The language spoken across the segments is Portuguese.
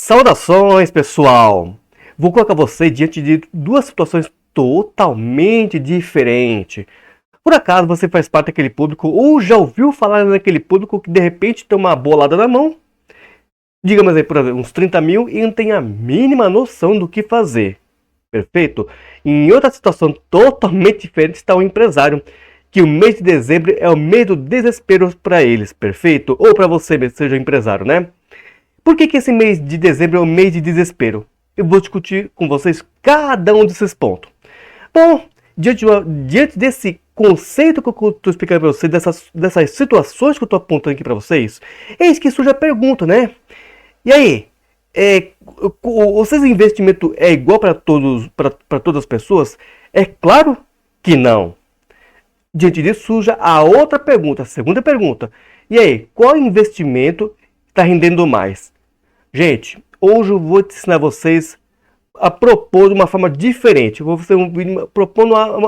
Saudações, pessoal! Vou colocar você diante de duas situações totalmente diferentes. Por acaso você faz parte daquele público ou já ouviu falar naquele público que de repente tem uma bolada na mão, digamos aí, por exemplo, uns 30 mil e não tem a mínima noção do que fazer, perfeito? Em outra situação totalmente diferente está o empresário, que o mês de dezembro é o mês do desespero para eles, perfeito? Ou para você, seja empresário, né? Por que esse mês de dezembro é o mês de desespero? Eu vou discutir com vocês cada um desses pontos. Bom, diante desse conceito que eu estou explicando para vocês, dessas situações que eu estou apontando aqui para vocês, eis que surge a pergunta, né? E aí, vocês investimento é igual para todas as pessoas? É claro que não. Diante disso surge a outra pergunta, a segunda pergunta. E aí, qual investimento está rendendo mais? Gente, hoje eu vou ensinar vocês a propor de uma forma diferente. Eu vou fazer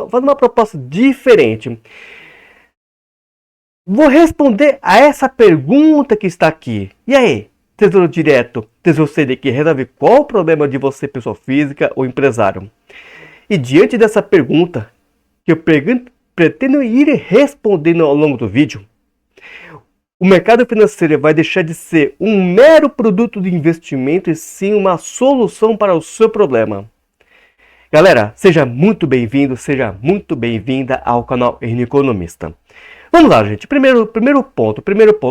fazer uma proposta diferente. Vou responder a essa pergunta que está aqui. E aí, Tesouro Direto, Tesouro Selic, resolve qual o problema de você, pessoa física ou empresário? E diante dessa pergunta, que eu pretendo ir respondendo ao longo do vídeo, o mercado financeiro vai deixar de ser um mero produto de investimento e sim uma solução para o seu problema. Galera, seja muito bem-vindo, seja muito bem-vinda ao canal Economista. Vamos lá, gente. Primeiro ponto,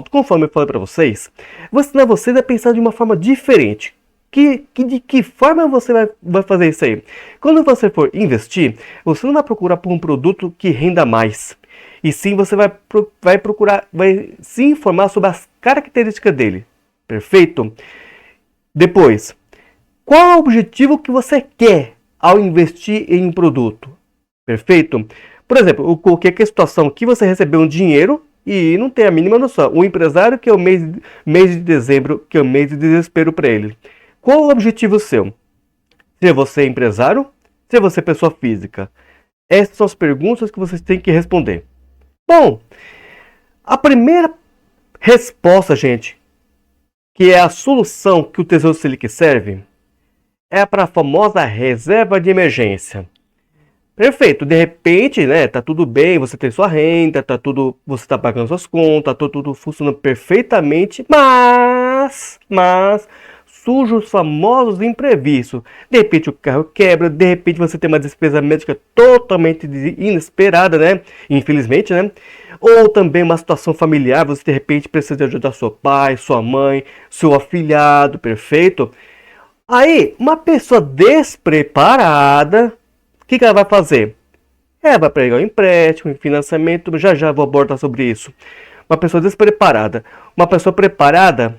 conforme eu falei para vocês, vou ensinar vocês a pensar de uma forma diferente. De que forma você vai fazer isso aí? Quando você for investir, você não vai procurar por um produto que renda mais. E sim, você vai procurar, vai se informar sobre as características dele. Perfeito? Depois, qual é o objetivo que você quer ao investir em um produto? Perfeito? Por exemplo, eu coloquei aqui a situação que você recebeu um dinheiro e não tem a mínima noção. O empresário que é o mês de dezembro, que é o mês de desespero para ele. Qual o objetivo seu? Se você é empresário, se você é pessoa física? Essas são as perguntas que vocês têm que responder. Bom, a primeira resposta, gente, que é a solução que o Tesouro Selic serve, é para a famosa reserva de emergência. Perfeito, de repente, né, tá tudo bem, você tem sua renda, você está pagando suas contas, tá tudo funcionando perfeitamente, mas surgem os famosos imprevistos. De repente o carro quebra, de repente você tem uma despesa médica totalmente inesperada, né? Infelizmente, né? Ou também uma situação familiar, você de repente precisa de ajuda seu pai, sua mãe, seu afilhado, perfeito? Aí, uma pessoa despreparada, o que ela vai fazer? Ela vai pegar um empréstimo, um financiamento, já vou abordar sobre isso. Uma pessoa despreparada. Uma pessoa preparada,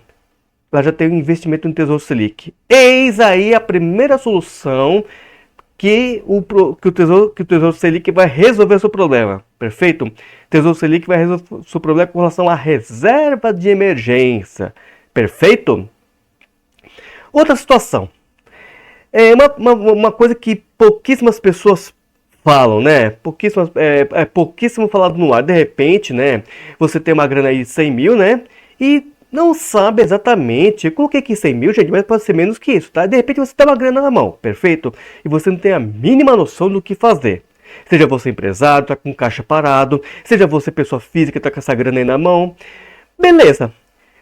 ela já tem um investimento no Tesouro Selic. Eis aí a primeira solução que o Tesouro Selic vai resolver o seu problema. Perfeito? O Tesouro Selic vai resolver o seu problema com relação à reserva de emergência. Perfeito? Outra situação. É uma coisa que pouquíssimas pessoas falam, né? Pouquíssimo falado no ar. De repente, né? Você tem uma grana aí de 100 mil, né? E não sabe exatamente, eu coloquei aqui 100 mil, gente, mas pode ser menos que isso, tá? De repente você tem uma grana na mão, perfeito? E você não tem a mínima noção do que fazer. Seja você empresário, tá com caixa parado, seja você pessoa física, tá com essa grana aí na mão. Beleza.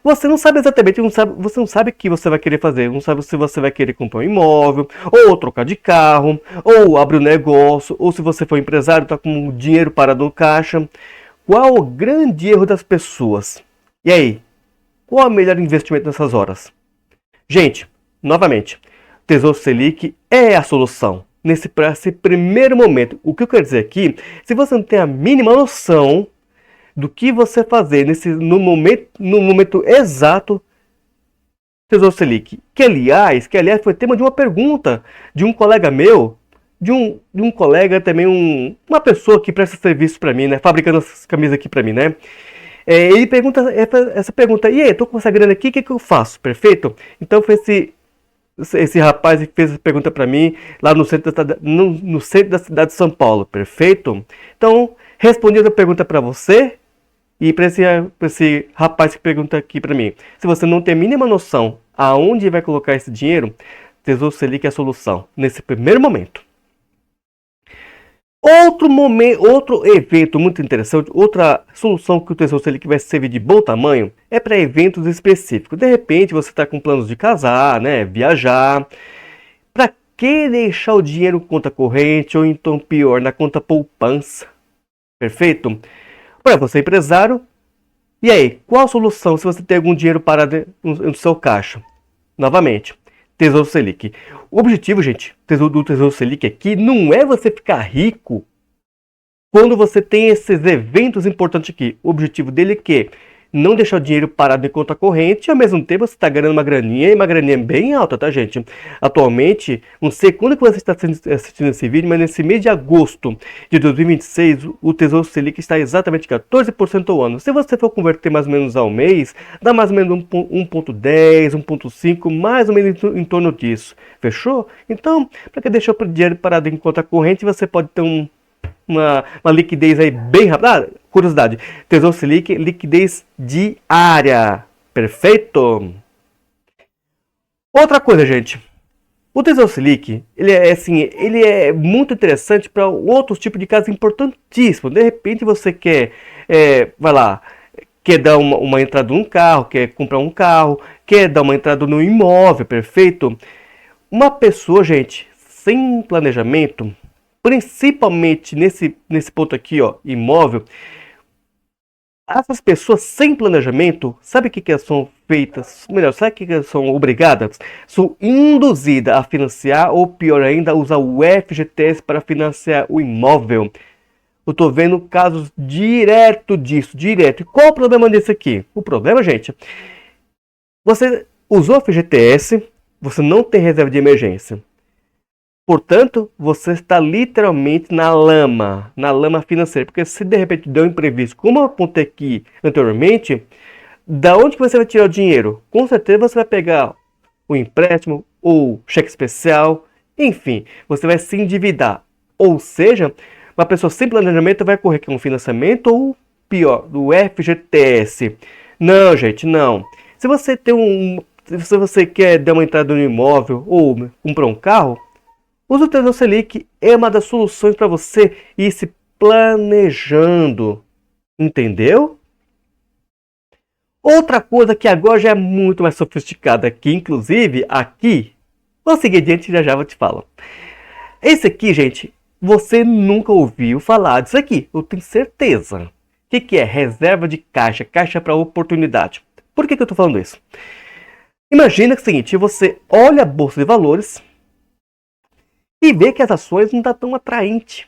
Você não sabe exatamente, você não sabe o que você vai querer fazer, não sabe se você vai querer comprar um imóvel, ou trocar de carro, ou abrir um negócio, ou se você for empresário, tá com dinheiro parado no caixa. Qual o grande erro das pessoas? E aí? Qual é o melhor investimento nessas horas? Gente, novamente, Tesouro Selic é a solução nesse primeiro momento. O que eu quero dizer aqui, se você não tem a mínima noção do que você fazer no momento exato, Tesouro Selic, que aliás foi tema de uma pergunta de um colega meu, de um colega também, uma pessoa que presta serviço para mim, né, fabricando essas camisas aqui para mim, né? Ele pergunta essa pergunta, e aí, eu tô com essa grana aqui, o que eu faço? Perfeito? Então foi esse rapaz que fez essa pergunta para mim, lá no centro da cidade de São Paulo, perfeito? Então, respondi a pergunta para você e para esse rapaz que pergunta aqui para mim. Se você não tem a mínima noção aonde vai colocar esse dinheiro, Tesouro Selic é a solução nesse primeiro momento. Outro evento muito interessante, outra solução que o Tesouro Selic vai servir de bom tamanho é para eventos específicos. De repente você está com planos de casar, né, viajar. Para que deixar o dinheiro em conta corrente ou então pior, na conta poupança? Perfeito? Para você empresário, e aí, qual a solução se você tem algum dinheiro parado no seu caixa? Novamente, Tesouro Selic. O objetivo, gente, do Tesouro Selic aqui não é você ficar rico quando você tem esses eventos importantes aqui. O objetivo dele é que não deixar o dinheiro parado em conta corrente e ao mesmo tempo você está ganhando uma graninha, e uma graninha bem alta, tá, gente? Atualmente, não sei quando que você está assistindo esse vídeo, mas nesse mês de agosto de 2026, o Tesouro Selic está exatamente 14% ao ano. Se você for converter mais ou menos ao mês, dá mais ou menos 1,10, 1,5, mais ou menos em torno disso. Fechou? Então, para que deixar o dinheiro parado em conta corrente, você pode ter uma liquidez aí bem rápida. Curiosidade, Tesouro Selic, liquidez diária. Perfeito? Outra coisa, gente. O Tesouro Selic, ele é muito interessante para outros tipos de casos importantíssimos. De repente você quer, quer dar uma entrada num carro, quer comprar um carro, quer dar uma entrada no imóvel, perfeito? Uma pessoa, gente, sem planejamento, principalmente nesse ponto aqui, ó, imóvel, essas pessoas sem planejamento, sabe o que elas são feitas? Melhor, sabe o que elas são obrigadas? São induzidas a financiar, ou pior ainda, usar o FGTS para financiar o imóvel. Eu tô vendo casos direto disso, direto. E qual o problema disso aqui? O problema, gente, você usou o FGTS, você não tem reserva de emergência. Portanto, você está literalmente na lama financeira. Porque se de repente deu um imprevisto, como eu apontei aqui anteriormente, da onde que você vai tirar o dinheiro? Com certeza você vai pegar o empréstimo ou cheque especial, enfim, você vai se endividar. Ou seja, uma pessoa sem planejamento vai correr com um financiamento ou pior, do FGTS. Não, gente, não. Se você quer dar uma entrada no imóvel ou comprar um carro, usa o Tesouro Selic, é uma das soluções para você ir se planejando. Entendeu? Outra coisa que agora já é muito mais sofisticada, que inclusive aqui, vou seguir adiante e já vou te falar. Esse aqui, gente, você nunca ouviu falar disso aqui, eu tenho certeza. O que é? Reserva de caixa, caixa para oportunidade. Por que eu estou falando isso? Imagina que é o seguinte, você olha a Bolsa de Valores e vê que as ações não estão tão atraentes.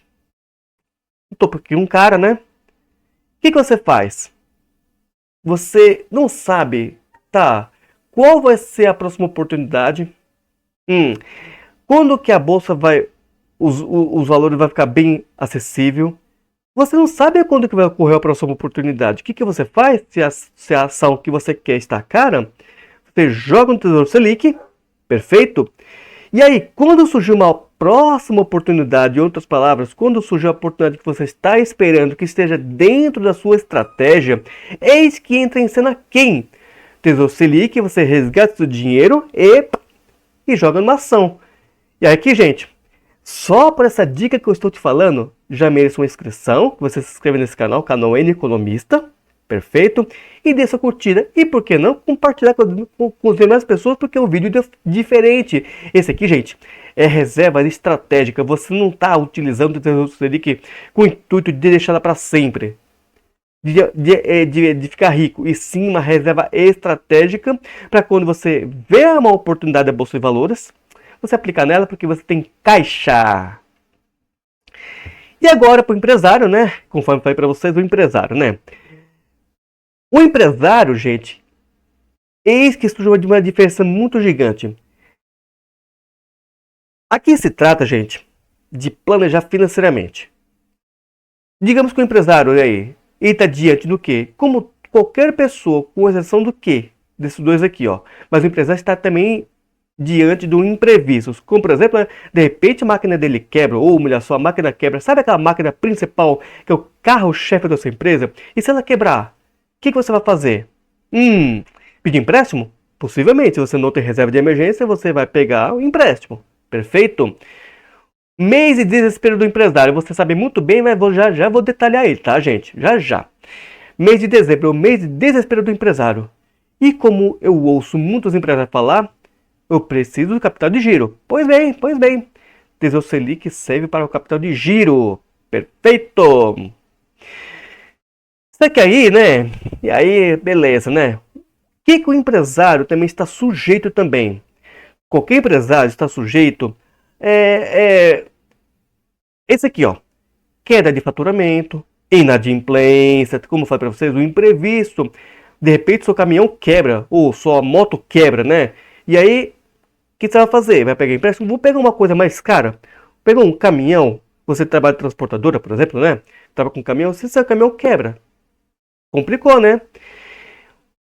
Estou aqui um cara, né? O que você faz? Você não sabe, tá? Qual vai ser a próxima oportunidade? Quando que a bolsa vai, os valores vai ficar bem acessível? Você não sabe quando que vai ocorrer a próxima oportunidade. O que você faz se a ação que você quer está cara? Você joga no Tesouro Selic, perfeito? E aí, quando surgir uma próxima oportunidade, em outras palavras, quando surgir a oportunidade que você está esperando, que esteja dentro da sua estratégia, eis que entra em cena quem? Tesouro Selic, você resgata seu dinheiro e joga numa ação. E aqui, gente, só por essa dica que eu estou te falando, já merece uma inscrição, que você se inscreve nesse canal N Economista, perfeito? E dê sua curtida. E por que não compartilhar com as demais pessoas, porque é um vídeo diferente. Esse aqui, gente, é reserva estratégica. Você não está utilizando o Tesouro Selic com o intuito de deixá-la para sempre, de ficar rico, e sim uma reserva estratégica para quando você vê uma oportunidade da Bolsa de Valores, você aplicar nela, porque você tem caixa. E agora para o empresário, né? Conforme eu falei para vocês, o empresário, né? O empresário, gente, eis que surge uma diferença muito gigante. Aqui se trata, gente, de planejar financeiramente. Digamos que o empresário, olha aí, ele está diante do quê? Como qualquer pessoa, com exceção do quê? Desses dois aqui, ó. Mas o empresário está também diante de um imprevisto. Como, por exemplo, de repente a máquina dele quebra, ou melhor, só a máquina quebra. Sabe aquela máquina principal, que é o carro-chefe da sua empresa? E se ela quebrar? O que você vai fazer? Pedir empréstimo? Possivelmente, se você não tem reserva de emergência, você vai pegar o empréstimo. Perfeito? Mês de desespero do empresário. Você sabe muito bem, mas já vou detalhar ele, tá, gente? Já. Mês de dezembro é o mês de desespero do empresário. E como eu ouço muitos empresários falar, eu preciso do capital de giro. Pois bem. Tesouro Selic serve para o capital de giro. Perfeito! Isso aqui aí, né? E aí, beleza, né? O que o empresário também está sujeito também? Qualquer empresário está sujeito esse aqui, ó. Queda de faturamento, inadimplência, como eu falei para vocês, o imprevisto. De repente seu caminhão quebra, ou sua moto quebra, né? E aí, o que você vai fazer? Vai pegar empréstimo? Vou pegar uma coisa mais cara. Pegou um caminhão, você trabalha de transportadora, por exemplo, né? Trabalha com caminhão, se seu caminhão quebra. Complicou, né?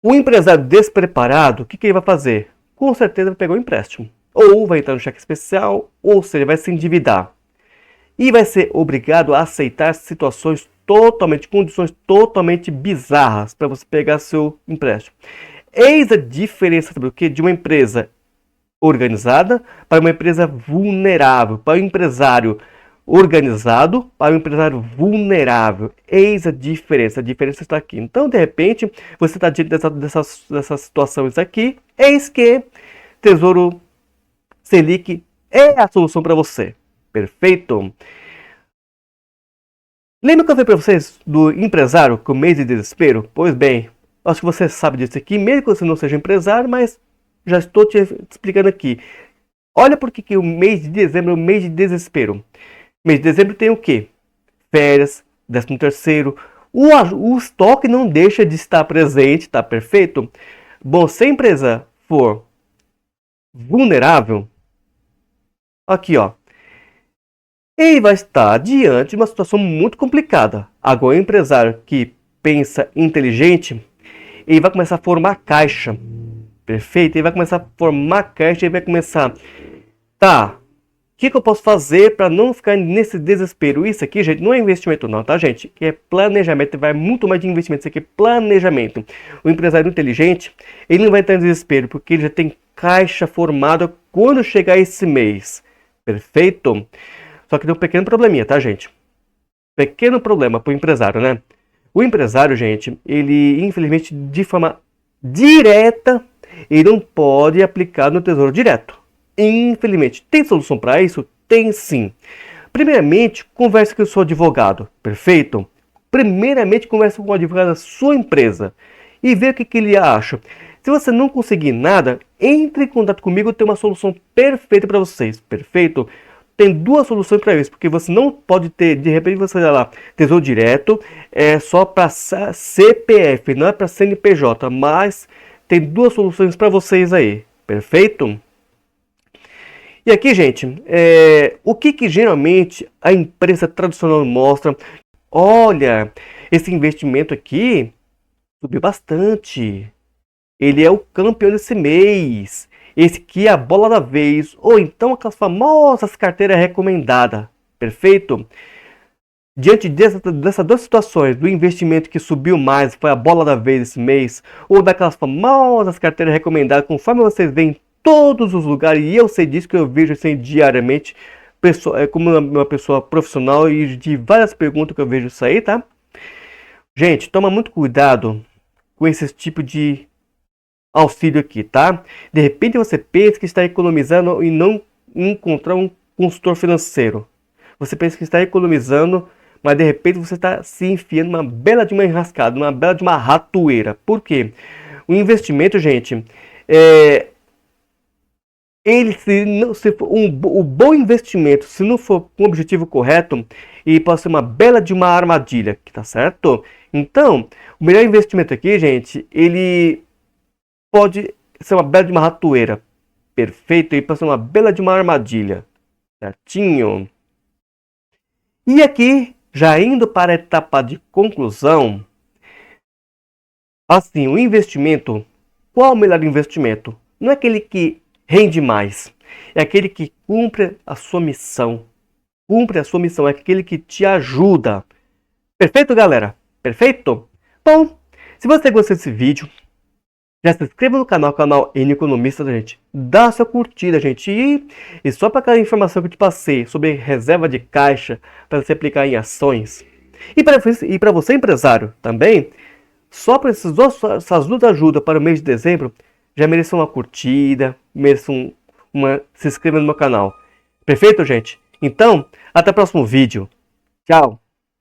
O empresário despreparado, o que ele vai fazer? Com certeza vai pegar um empréstimo. Ou vai entrar no cheque especial, ou seja, vai se endividar. E vai ser obrigado a aceitar condições totalmente bizarras para você pegar seu empréstimo. Eis a diferença, sabe o quê? De uma empresa organizada para uma empresa vulnerável, para o empresário organizado para o empresário vulnerável. Eis a diferença está aqui. Então, de repente, você está diante dessas situações aqui, eis que Tesouro Selic é a solução para você. Perfeito? Lembra que eu falei para vocês do empresário com mês de desespero? Pois bem, acho que você sabe disso aqui, mesmo que você não seja empresário, mas já estou te explicando aqui. Olha por que o mês de dezembro é o mês de desespero. Mês de dezembro tem o quê? Férias, 13º. O estoque não deixa de estar presente, tá perfeito? Bom, se a empresa for vulnerável, aqui ó, ele vai estar diante de uma situação muito complicada. Agora, o empresário que pensa inteligente, ele vai começar a formar caixa. Perfeito? Ele vai começar a formar caixa, ele vai começar... Tá, o que eu posso fazer para não ficar nesse desespero? Isso aqui, gente, não é investimento não, tá, gente? É planejamento, vai muito mais de investimento. Isso aqui é planejamento. O empresário inteligente, ele não vai estar em desespero, porque ele já tem caixa formada quando chegar esse mês. Perfeito? Só que tem um pequeno probleminha, tá, gente? Pequeno problema para o empresário, né? O empresário, gente, ele, infelizmente, de forma direta, ele não pode aplicar no Tesouro Direto. Infelizmente, tem solução para isso? Tem sim. Primeiramente, converse com o seu advogado, perfeito? Primeiramente, converse com o advogado da sua empresa e vê o que ele acha. Se você não conseguir nada, entre em contato comigo, eu tenho uma solução perfeita para vocês, perfeito? Tem duas soluções para isso, porque você não pode ter, de repente você vai lá, Tesouro Direto, é só para CPF, não é para CNPJ, mas tem duas soluções para vocês aí, perfeito? E aqui, gente, o que geralmente a empresa tradicional mostra? Olha, esse investimento aqui subiu bastante. Ele é o campeão desse mês. Esse aqui é a bola da vez. Ou então aquelas famosas carteiras recomendadas. Perfeito? Diante dessas duas situações, do investimento que subiu mais, foi a bola da vez esse mês, ou daquelas famosas carteiras recomendadas, conforme vocês veem em todos os lugares, e eu sei disso que eu vejo assim diariamente, como uma pessoa profissional, e de várias perguntas que eu vejo isso aí, tá? Gente, toma muito cuidado com esse tipo de auxílio aqui, tá? De repente você pensa que está economizando e não encontrar um consultor financeiro. Você pensa que está economizando, mas de repente você está se enfiando numa bela de uma enrascada, numa bela de uma ratoeira. Por quê? O investimento, gente, o bom investimento, se não for com o objetivo correto, ele pode ser uma bela de uma armadilha, tá certo? Então, o melhor investimento aqui, gente, ele pode ser uma bela de uma ratoeira. Perfeito, ele pode ser uma bela de uma armadilha. Certinho? E aqui, já indo para a etapa de conclusão, assim, o investimento, qual o melhor investimento? Não é aquele que rende mais, é aquele que cumpre a sua missão. Cumpre a sua missão, é aquele que te ajuda. Perfeito, galera? Perfeito? Bom, se você gostou desse vídeo, Já se inscreva no canal N Economista, gente. Dá sua curtida, gente. E só para aquela informação que eu te passei sobre reserva de caixa para você aplicar em ações. E para você, empresário, também, só para essas duas ajudas para o mês de dezembro, já merece uma curtida, merece se inscreva no meu canal. Perfeito, gente? Então, até o próximo vídeo. Tchau!